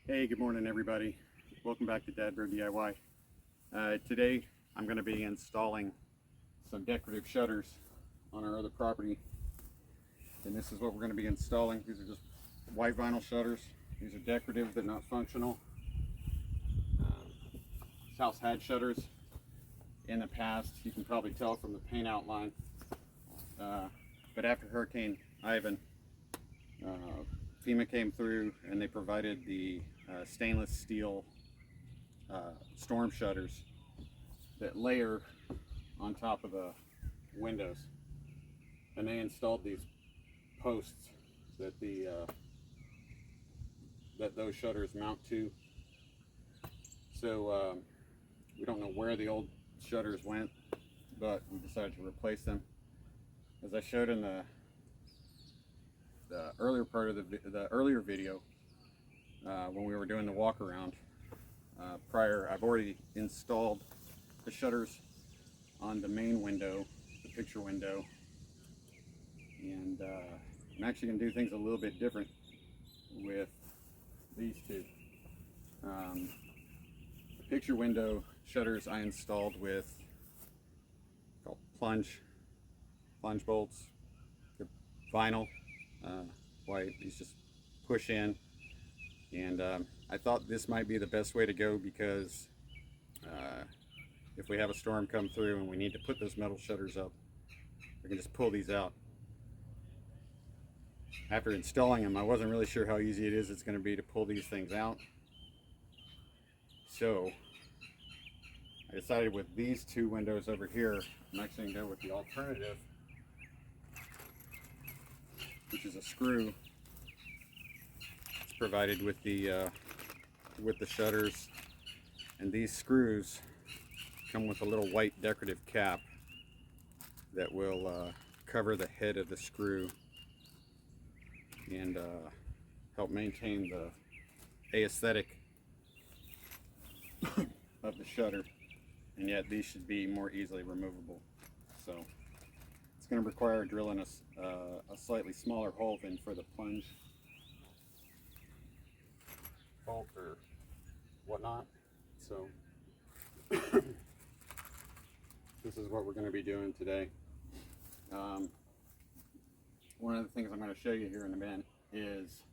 Hey, good morning everybody. Welcome back to DadBearDIY. Today I'm going to be installing some decorative shutters on our other property. And this is what we're going to be installing. These are just white vinyl shutters. These are decorative, they're not functional. This house had shutters in the past. You can probably tell from the paint outline. But after Hurricane Ivan, FEMA came through and they provided the stainless steel storm shutters that layer on top of the windows, and they installed these posts that those shutters mount to. So we don't know where the old shutters went, but we decided to replace them. As I showed in the earlier part of the earlier video, when we were doing the walk around prior, I've already installed the shutters on the main window, the picture window, and I'm actually going to do things a little bit different with these two. The picture window shutters I installed with called plunge bolts, the vinyl, white. These just push in, and I thought this might be the best way to go because if we have a storm come through and we need to put those metal shutters up, we can just pull these out. After installing them, I wasn't really sure how easy it's going to be to pull these things out. So I decided with these two windows over here, I'm actually going to go with the alternative, which is a screw. It's provided with the shutters, and these screws come with a little white decorative cap that will cover the head of the screw and help maintain the aesthetic of the shutter, and yet these should be more easily removable. So it's going to require drilling a slightly smaller hole than for the plunge bolt or whatnot. So this is what we're going to be doing today. One of the things I'm going to show you here in a minute is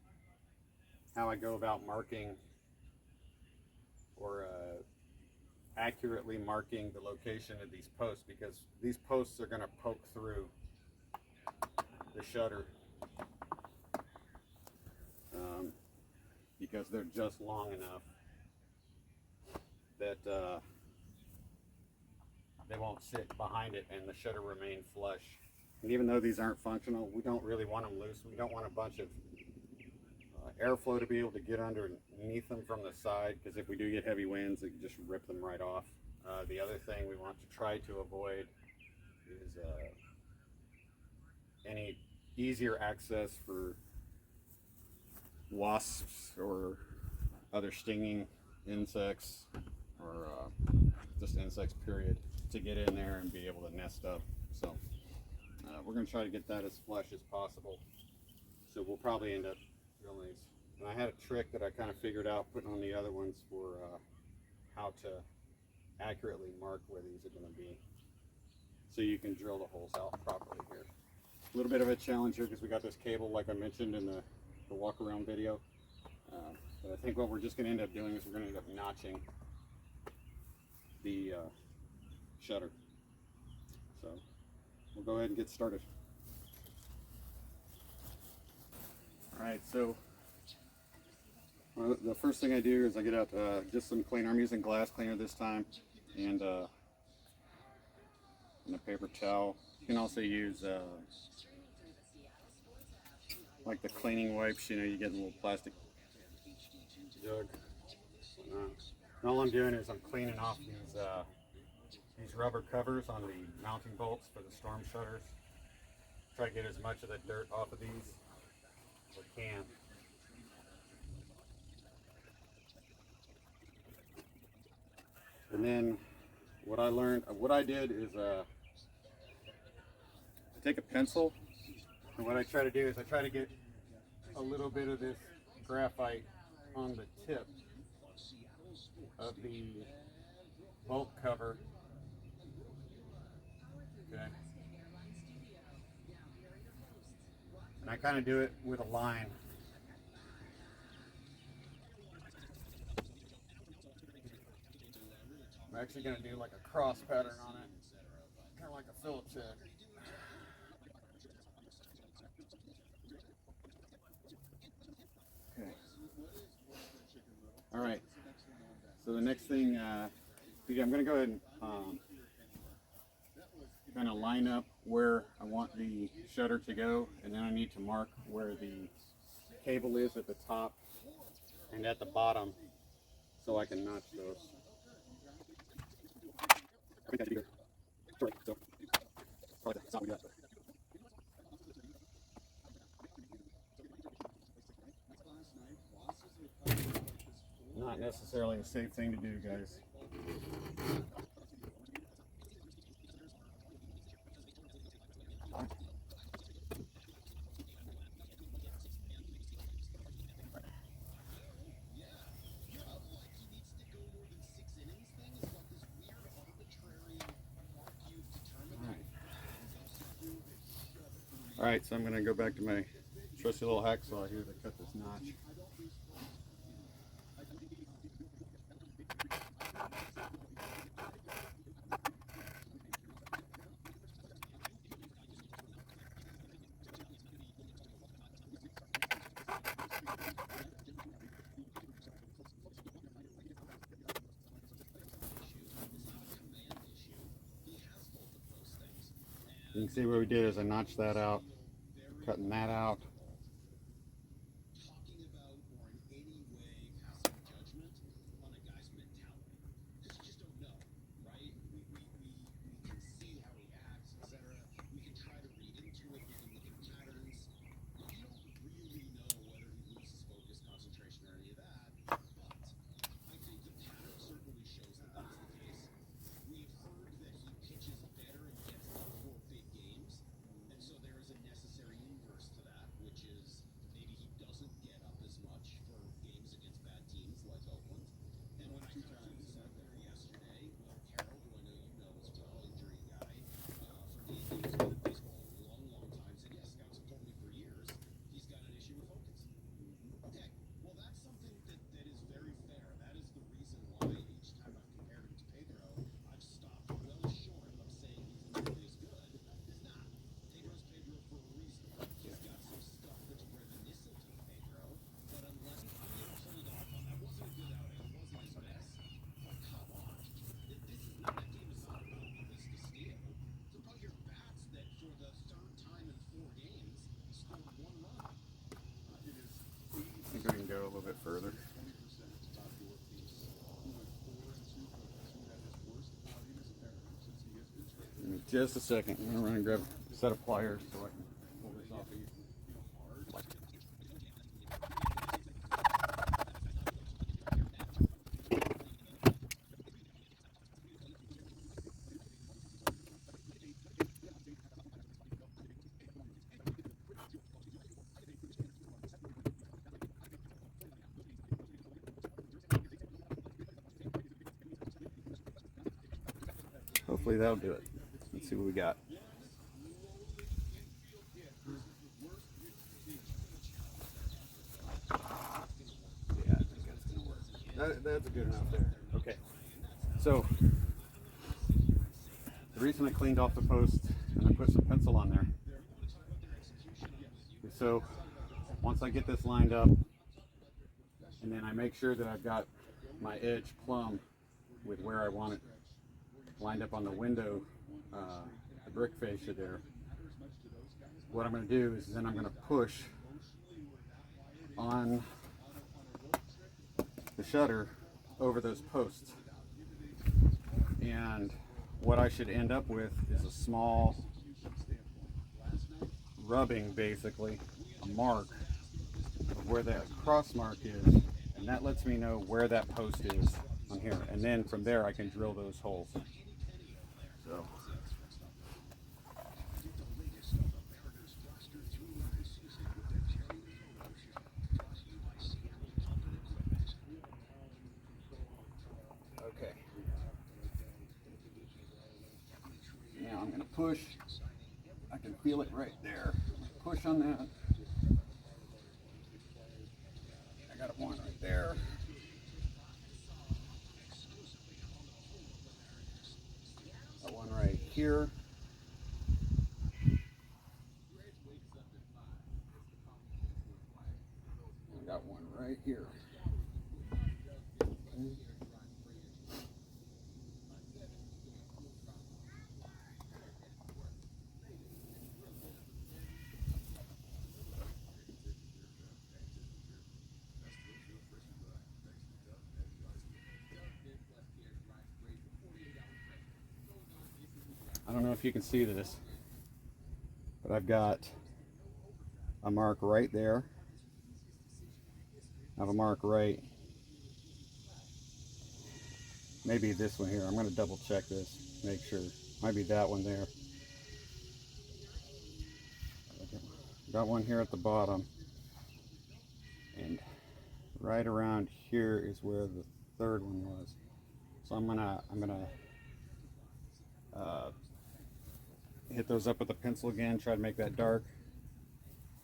how I go about marking or accurately marking the location of these posts, because these posts are going to poke through the shutter because they're just long enough that they won't sit behind it and the shutter remain flush. And even though these aren't functional, we don't really want them loose. We don't want a bunch of airflow to be able to get underneath them from the side, because if we do get heavy winds, it can just rip them right off. The other thing we want to try to avoid is any easier access for wasps or other stinging insects, or just insects period, to get in there and be able to nest up. So we're going to try to get that as flush as possible. So we'll probably end up drilling these. And I had a trick that I kind of figured out putting on the other ones for how to accurately mark where these are going to be, so you can drill the holes out properly here. A little bit of a challenge here because we got this cable, like I mentioned in the walk around video. But I think what we're just going to end up doing is we're going to end up notching the shutter. So we'll go ahead and get started. Alright, so the first thing I do is I get out just some cleaner. I'm using glass cleaner this time, and a paper towel. You can also use like the cleaning wipes, you know, you get in a little plastic jug. And all I'm doing is I'm cleaning off these rubber covers on the mounting bolts for the storm shutters. Try to get as much of the dirt off of these as I can. And then what I did is I take a pencil, and what I try to do is I try to get a little bit of this graphite on the tip of the bolt cover. Okay. And I kind of do it with a line. I'm actually going to do like a cross pattern on it, kind of like a Phillips head. Okay. All right. So the next thing, I'm going to go ahead and kind of line up where I want the shutter to go, and then I need to mark where the cable is at the top and at the bottom so I can notch those. I think that should be here. Sorry, so probably that's not what we got. Not necessarily a safe thing to do, guys. All right, so I'm going to go back to my trusty little hacksaw here to cut this notch. You can see what we did is I notched that out, cutting that out. I think we can go a little bit further. Give me just a second. I'm going to run and grab a set of pliers so I can pull this off easy. Hopefully that'll do it. Let's see what we got. Yeah, I think that's going to work. That's good enough there. Okay. So, the reason I cleaned off the post and I put some pencil on there. So, once I get this lined up, and then I make sure that I've got my edge plumb with where I want it lined up on the window, the brick fascia there. What I'm going to do is then I'm going to push on the shutter over those posts. And what I should end up with is a small rubbing, basically, a mark of where that cross mark is. And that lets me know where that post is on here. And then from there I can drill those holes. So. push, I can feel it right there. Push on that. I got one right there. Got one right here. I got one right here. I don't know if you can see this, but I've got a mark right there. I have a mark right, maybe this one here. I'm going to double check this, make sure. Might be that one there. Got one here at the bottom, and right around here is where the third one was. So I'm gonna hit those up with a pencil again, try to make that dark,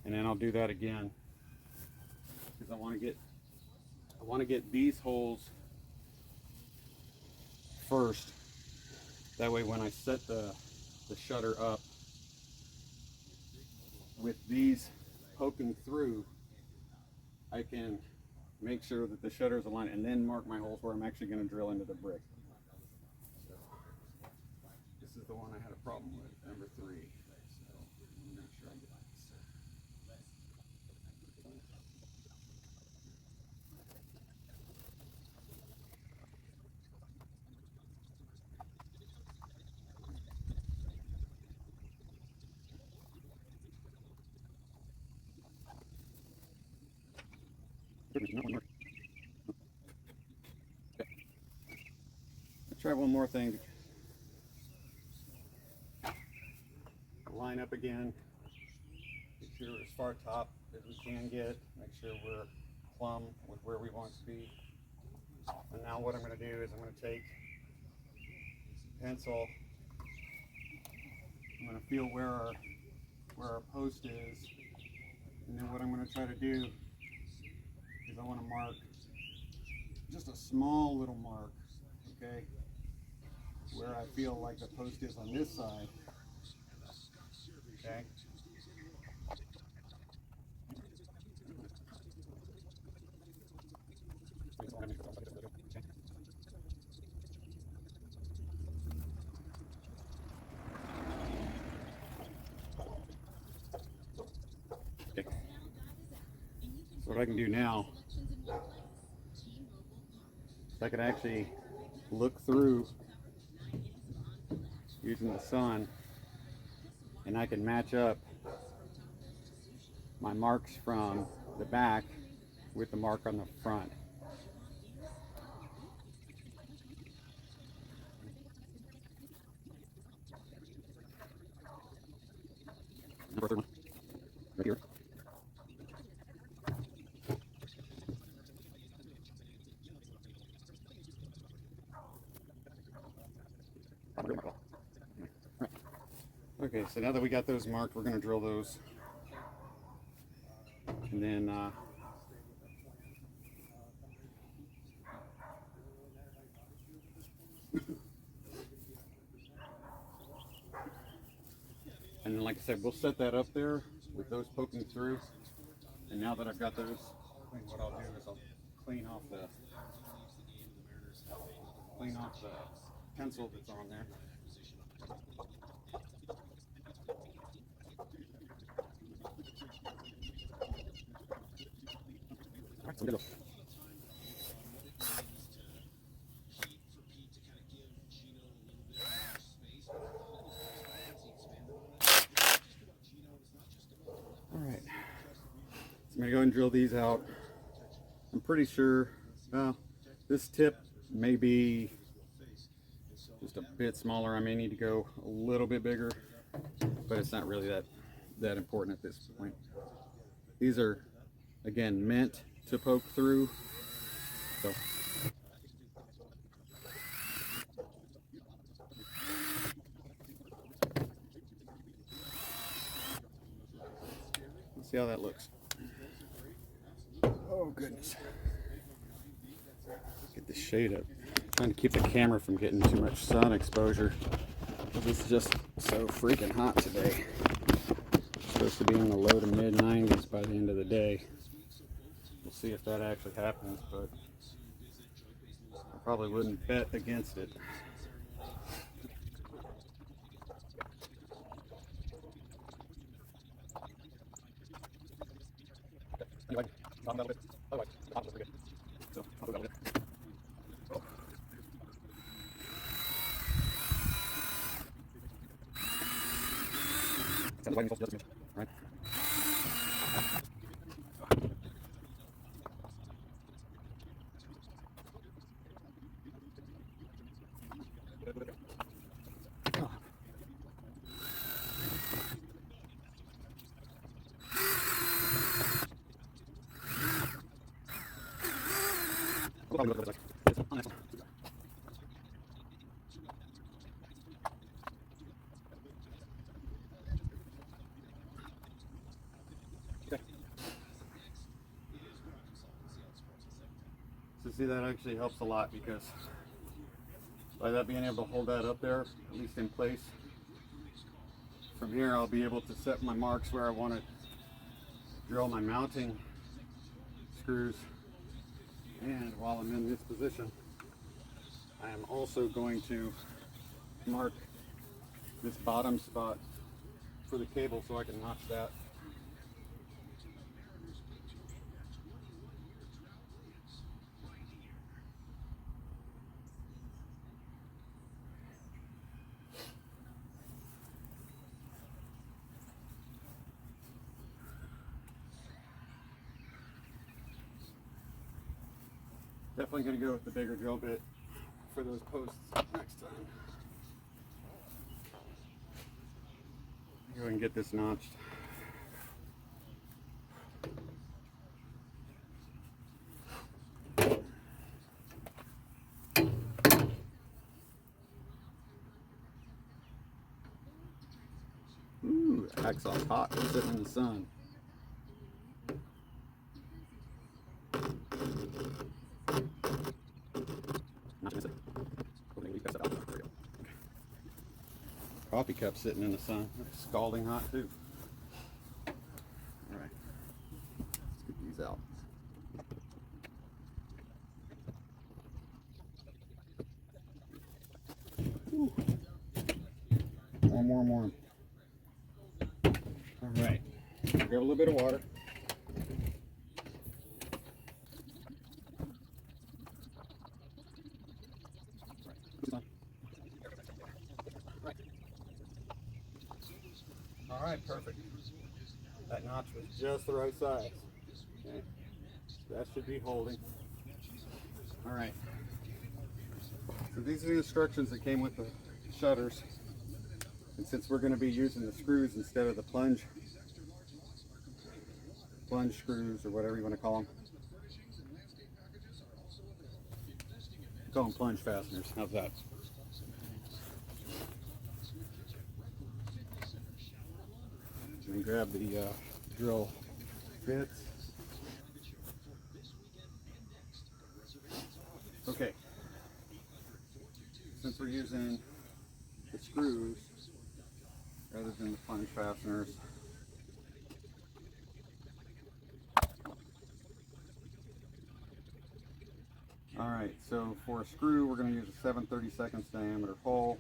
and then I'll do that again because I want to get these holes first. That way, when I set the shutter up with these poking through, I can make sure that the shutter is aligned and then mark my holes where I'm actually going to drill into the brick. So, this is the one I had a problem with, number 3. So, I'm not sure I get this. Let's try one more thing. Line up again. Make sure we're as far top as we can get. Make sure we're plumb with where we want to be. And now what I'm going to do is I'm going to take pencil. I'm going to feel where our post is. And then what I'm going to try to do is I want to mark just a small little mark, okay, where I feel like the post is on this side, okay. Okay. So what I can do now is I can actually look through using the sun, and I can match up my marks from the back with the mark on the front. Right here. Okay, so now that we got those marked, we're going to drill those, and then like I said, we'll set that up there with those poking through. And now that I've got those, what I'll do is I'll clean off the pencil that's on there. Alright, so I'm going to go and drill these out. I'm pretty sure this tip may be just a bit smaller. I may need to go a little bit bigger, but it's not really that important at this point. These are, again, meant to poke through. So See how that looks. Oh goodness. Get the shade up. Trying to keep the camera from getting too much sun exposure. It's just so freaking hot today. It's supposed to be in the low to mid 90s by the end of the day. We'll see if that actually happens, but I probably wouldn't bet against it. Anyway, talk about it. Otherwise, the top looks pretty good. So, I'll put it up with it. Oh. Sounds like I'm supposed to do this, right? So see, that actually helps a lot, because by that being able to hold that up there, at least in place, from here I'll be able to set my marks where I want to drill my mounting screws. And while I'm in this position, I am also going to mark this bottom spot for the cable so I can notch that. Definitely going to go with the bigger drill bit for those posts next time. Go ahead and get this notched. Ooh, the hacksaw's hot. It's sitting in the sun. Coffee cup sitting in the sun. It's scalding hot too. All right, let's get these out. Ooh. Warm, warm, warm. All right, grab a little bit of water. All right, perfect. That notch was just the right size. Okay. That should be holding. All right. So these are the instructions that came with the shutters. And since we're going to be using the screws instead of the plunge screws, or whatever you want to call them. Call them plunge fasteners. How's that? And grab the drill bits. Okay. Since we're using the screws rather than the plunge fasteners, all right, so for a screw we're going to use a 7/32 diameter hole.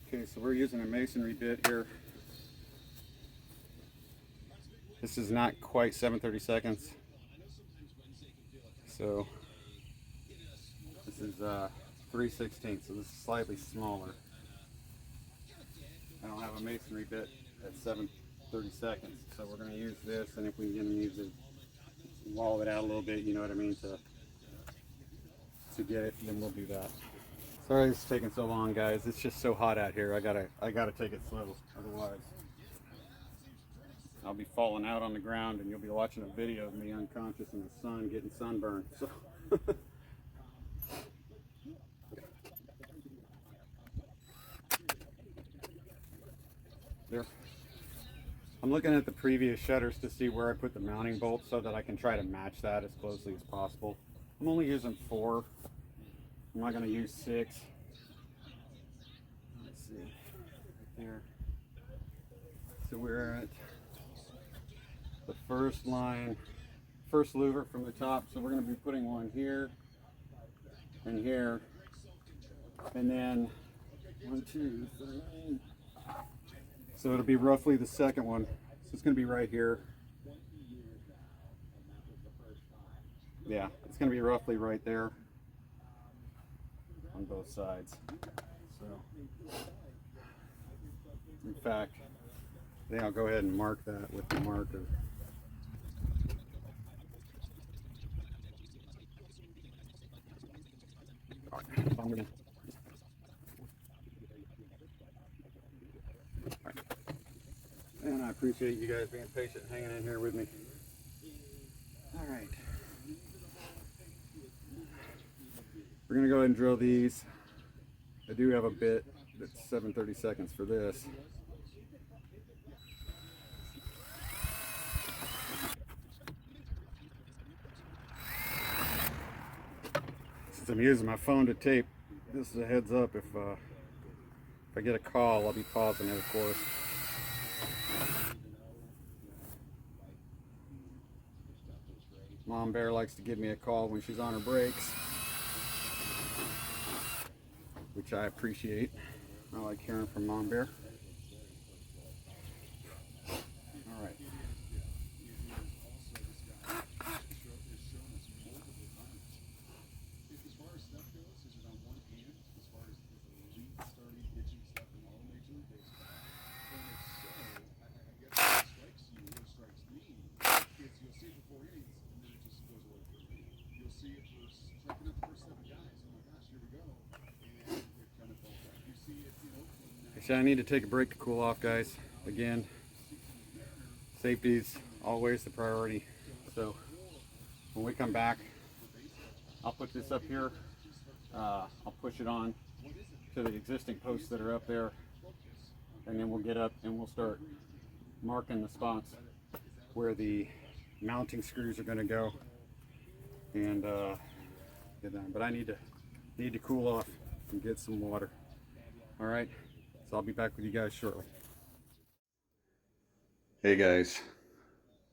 Okay, so we're using a masonry bit here. This is not quite 7/32, so this is 3/16, so this is slightly smaller. I don't have a masonry bit at 7/32, so we're going to use this, and if we can use it, wall it out a little bit, you know what I mean, to get it, then we'll do that. Sorry it's taking so long, guys. It's just so hot out here. I gotta take it slow, otherwise I'll be falling out on the ground, and you'll be watching a video of me unconscious in the sun getting sunburned. So I'm looking at the previous shutters to see where I put the mounting bolts so that I can try to match that as closely as possible. I'm only using 4. I'm not going to use 6. Let's see, right there. So we're at the first line, first louver from the top. So we're going to be putting one here and here, and then 1, 2, 3. So it'll be roughly the second one. So it's going to be right here. Yeah, it's going to be roughly right there on both sides. So, in fact, I think I'll go ahead and mark that with the marker. And I appreciate you guys being patient and hanging in here with me. All right. We're going to go ahead and drill these. I do have a bit that's 7/32 for this. Since I'm using my phone to tape, this is a heads up. If I get a call, I'll be pausing it, of course. Mom Bear likes to give me a call when she's on her breaks, which I appreciate. I like hearing from Mom Bear. All right. Actually, I need to take a break to cool off, guys. Again, safety's always the priority. So when we come back, I'll put this up here. I'll push it on to the existing posts that are up there, and then we'll get up and we'll start marking the spots where the mounting screws are going to go, and get them. But I need to cool off and get some water. All right, so I'll be back with you guys shortly. Hey guys,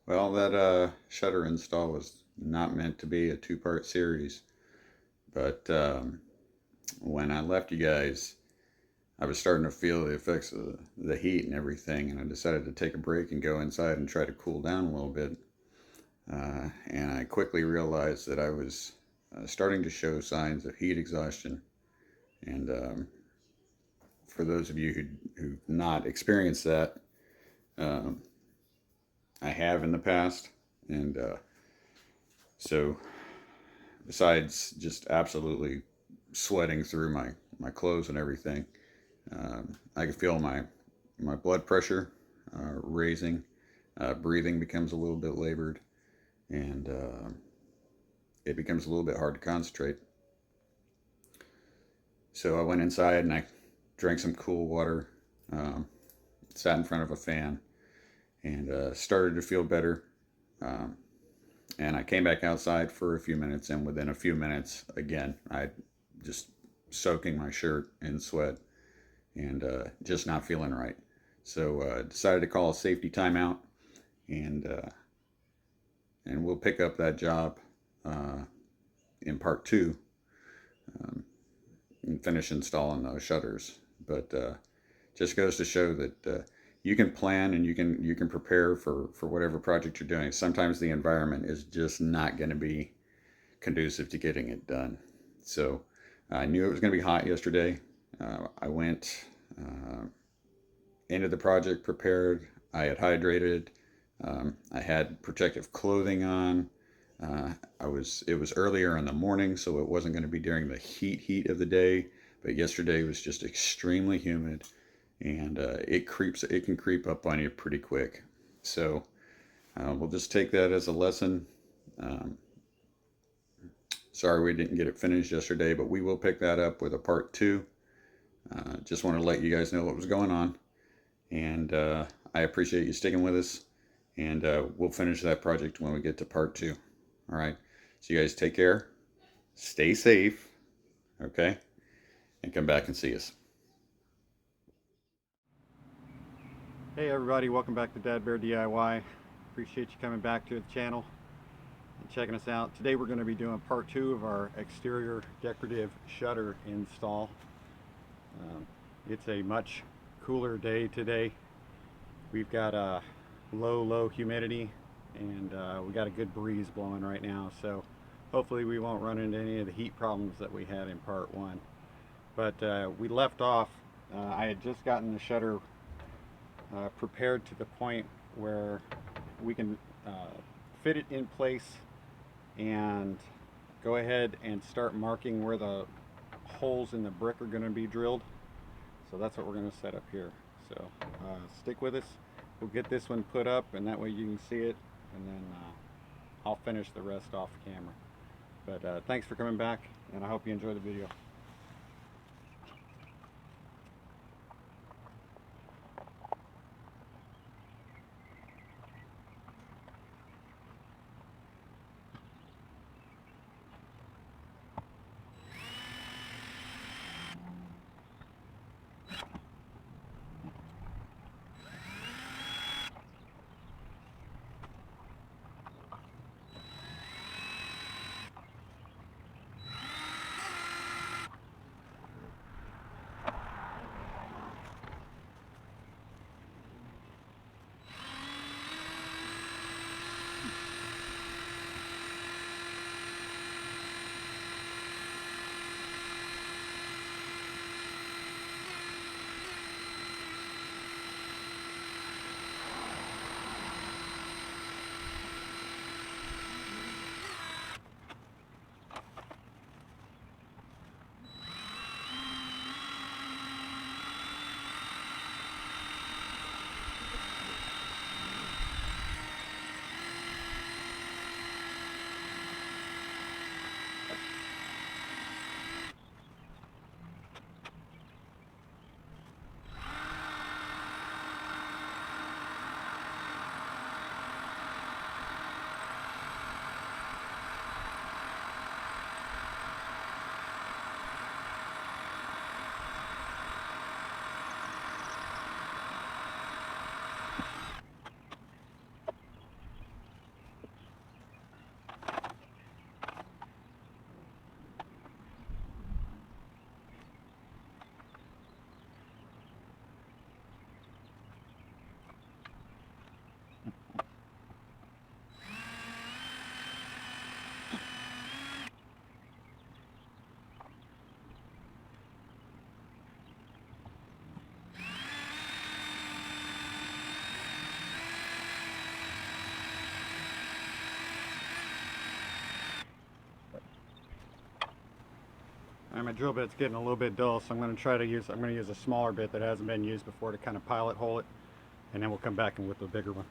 well, that shutter install was not meant to be a 2-part series, but when I left you guys, I was starting to feel the effects of the heat and everything, and I decided to take a break and go inside and try to cool down a little bit. And I quickly realized that I was starting to show signs of heat exhaustion. And for those of you who've not experienced that, I have in the past. And so besides just absolutely sweating through my clothes and everything, I can feel my blood pressure raising. Breathing becomes a little bit labored, and it becomes a little bit hard to concentrate. So I went inside and I drank some cool water, sat in front of a fan, and started to feel better. And I came back outside for a few minutes, and within a few minutes, again, I just soaking my shirt in sweat and just not feeling right. So decided to call a safety timeout, and we'll pick up that job in part 2 and finish installing those shutters. But just goes to show that you can plan and you can prepare for whatever project you're doing. Sometimes the environment is just not going to be conducive to getting it done. So I knew it was going to be hot yesterday. I went into the project prepared. I had hydrated. I had protective clothing on. It was earlier in the morning, so it wasn't going to be during the heat of the day. But yesterday was just extremely humid, and it can creep up on you pretty quick. So we'll just take that as a lesson. Sorry we didn't get it finished yesterday, but we will pick that up with a part 2. Just want to let you guys know what was going on, and I appreciate you sticking with us, and we'll finish that project when we get to part 2. All right. So you guys take care, stay safe, okay, and come back and see us. Hey everybody, welcome back to DadBearDIY. Appreciate you coming back to the channel and checking us out. Today we're going to be doing part 2 of our exterior decorative shutter install. It's a much cooler day today. We've got a low humidity, and we got a good breeze blowing right now, so hopefully we won't run into any of the heat problems that we had in part 1. But we left off, I had just gotten the shutter prepared to the point where we can fit it in place and go ahead and start marking where the holes in the brick are going to be drilled. So that's what we're going to set up here. So stick with us. We'll get this one put up, and that way you can see it, and then I'll finish the rest off camera. But thanks for coming back, and I hope you enjoy the video. My drill bit's getting a little bit dull, so I'm going to use a smaller bit that hasn't been used before to kind of pilot hole it, and then we'll come back in with a bigger one.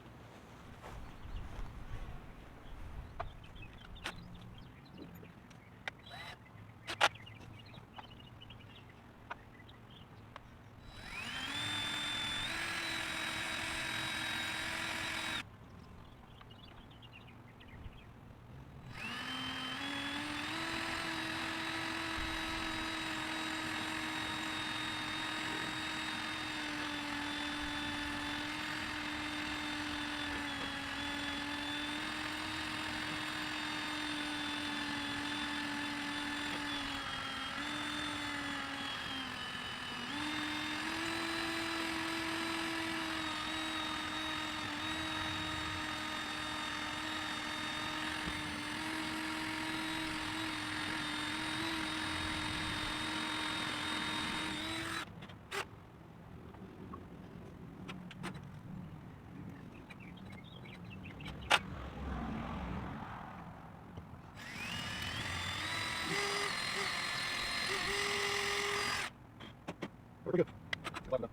Pretty good.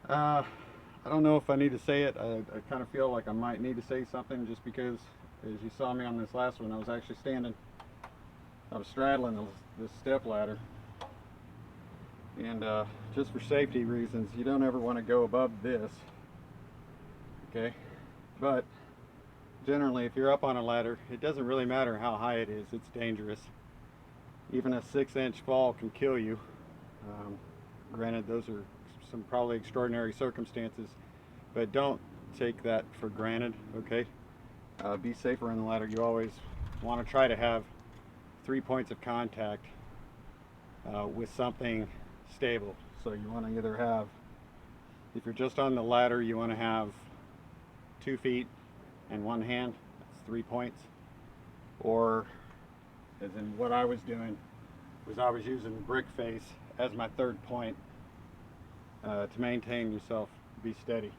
I don't know if I need to say it. I kind of feel like I might need to say something, just because, as you saw me on this last one, I was actually standing, I was straddling this step ladder, And just for safety reasons, you don't ever want to go above this, okay? But generally, if you're up on a ladder, it doesn't really matter how high it is, it's dangerous. Even a 6-inch fall can kill you. Granted, those are some probably extraordinary circumstances, but don't take that for granted, okay? Be safer on the ladder. You always want to try to have 3 points of contact with something stable. So you want to either have, if you're just on the ladder, you want to have 2 feet and 1 hand, that's 3 points. Or, as in what I was doing, was I was using brick face as my 3rd point to maintain yourself, be steady.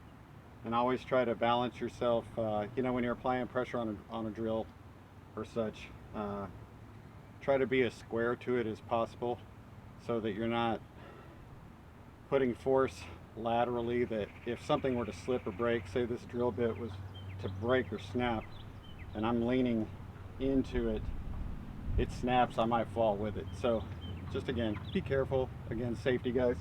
And always try to balance yourself, you know, when you're applying pressure on a drill or such, try to be as square to it as possible so that you're not putting force laterally, that if something were to slip or break, say this drill bit was to break or snap, and I'm leaning into it, it snaps, I might fall with it. So just again, be careful. Again, safety, guys.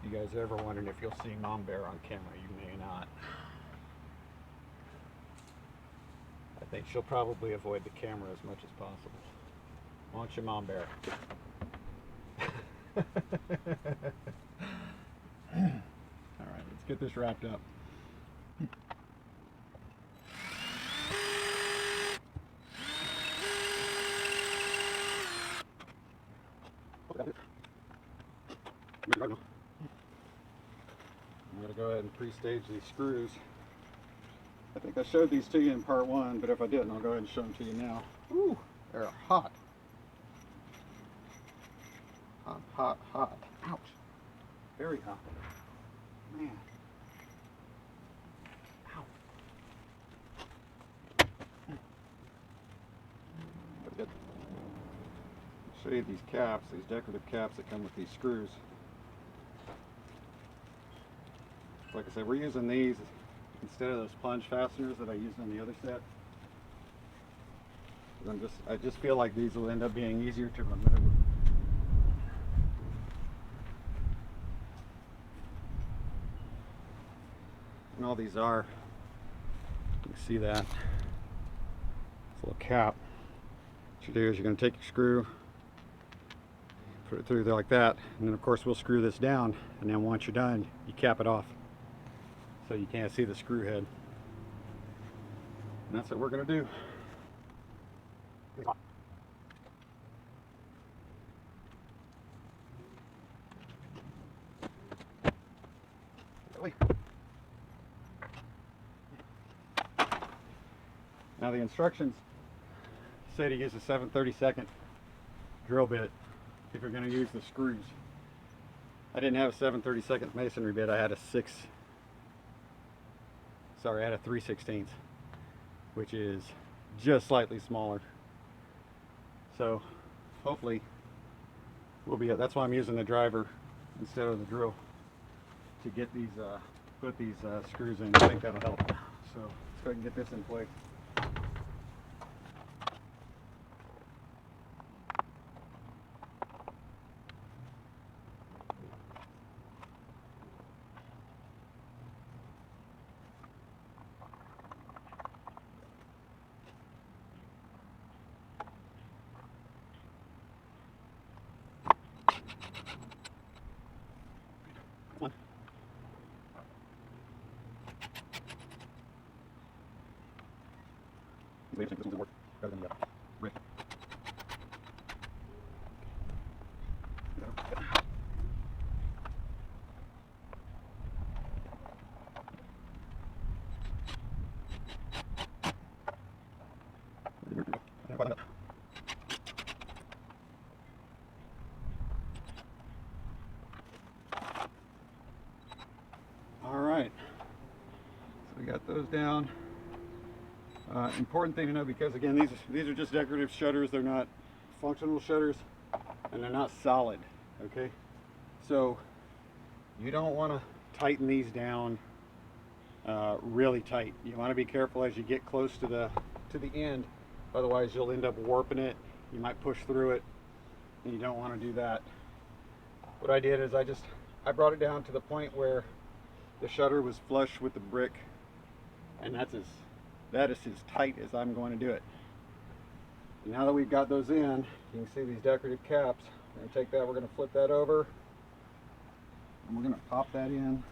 You guys ever wondering if you'll see Mom Bear on camera? You may not. I think she'll probably avoid the camera as much as possible. Won't you, Mom Bear? Alright, let's get this wrapped up. I'm going to go ahead and pre-stage these screws. I think I showed these to you in part 1, but if I didn't, I'll go ahead and show them to you now. Ooh, they're hot. Hot, hot, hot. Ouch. Very hot. Man. Ow. Good. I'll show you these caps, these decorative caps that come with these screws. Like I said, we're using these instead of those plunge fasteners that I used on the other set. I just feel like these will end up being easier to remove. And all these are, you can see that, it's a little cap. What you do is you're going to take your screw, put it through there like that, and then of course we'll screw this down, and then once you're done, you cap it off so you can't see the screw head. And that's what we're going to do. Now the instructions say to use a 7/32 drill bit if you're going to use the screws. I didn't have a 7/32 masonry bit, I had a 3/16, which is just slightly smaller. So hopefully we'll be, that's why I'm using the driver instead of the drill to get these, put these screws in. I think that'll help. So let's go ahead and get this in place. This one's gonna work better than the brick. All right, so we got those down. Important thing to know, because again, these are just decorative shutters. They're not functional shutters, and they're not solid. Okay, so you don't want to tighten these down really tight. You want to be careful as you get close to the end. Otherwise, you'll end up warping it. You might push through it, and you don't want to do that. What I did is I brought it down to the point where the shutter was flush with the brick, and that is as tight as I'm going to do it. Now that we've got those in, you can see these decorative caps. We're going to take that, we're going to flip that over, and we're going to pop that in.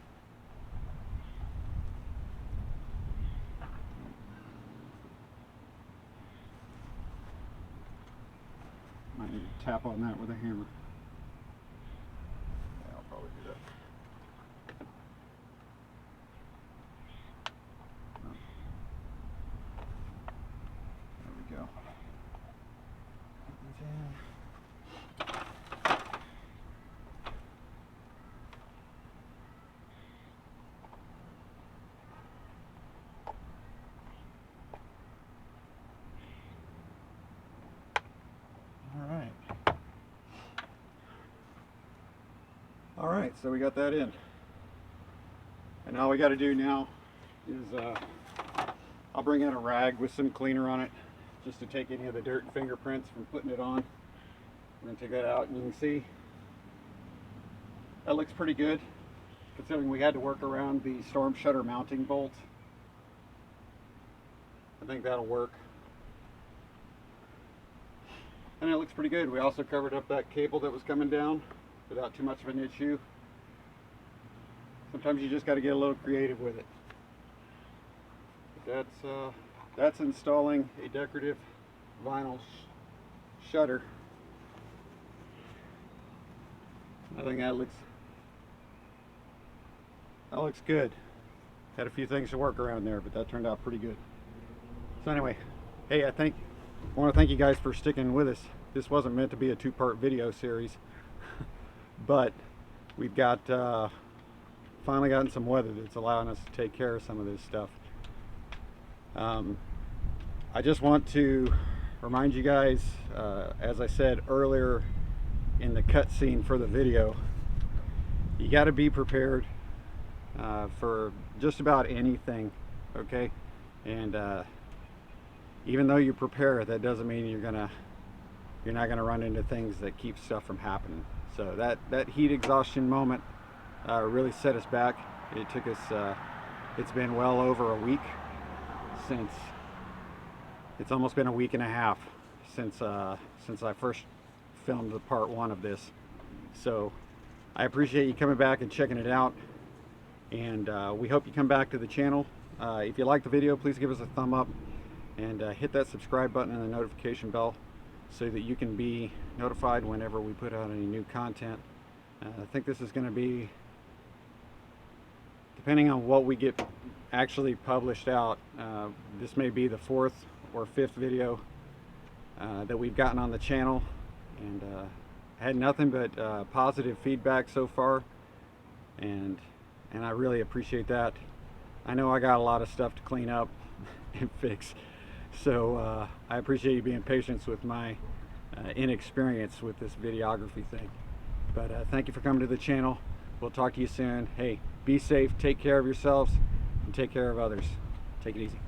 Might need to tap on that with a hammer. Yeah, I'll probably do that. Go. All right, so we got that in, and all we got to do now is I'll bring in a rag with some cleaner on it, just to take any of the dirt and fingerprints from putting it on. We're going to take that out, and you can see that looks pretty good, considering we had to work around the storm shutter mounting bolt. I think that'll work. And it looks pretty good. We also covered up that cable that was coming down without too much of an issue. Sometimes you just got to get a little creative with it. But that's installing a decorative vinyl shutter. I think that looks good. Had a few things to work around there, but that turned out pretty good. So anyway, hey, I want to thank you guys for sticking with us. This wasn't meant to be a two-part video series, but we've got finally gotten some weather that's allowing us to take care of some of this stuff. I just want to remind you guys, as I said earlier in the cutscene for the video, you got to be prepared for just about anything, okay? And even though you prepare, that doesn't mean you're not gonna run into things that keep stuff from happening. So that heat exhaustion moment really set us back. It took us it's been well over a week since, it's almost been a week and a half since I first filmed the part 1 of this. So I appreciate you coming back and checking it out, and we hope you come back to the channel. If you like the video, please give us a thumb up, and hit that subscribe button and the notification bell so that you can be notified whenever we put out any new content. I think this is going to be, depending on what we get actually published out, this may be the 4th or 5th video that we've gotten on the channel, and I had nothing but positive feedback so far, and I really appreciate that. I know I got a lot of stuff to clean up and fix, so I appreciate you being patient with my inexperience with this videography thing. But thank you for coming to the channel. We'll talk to you soon. Hey, be safe, take care of yourselves, and take care of others. Take it easy.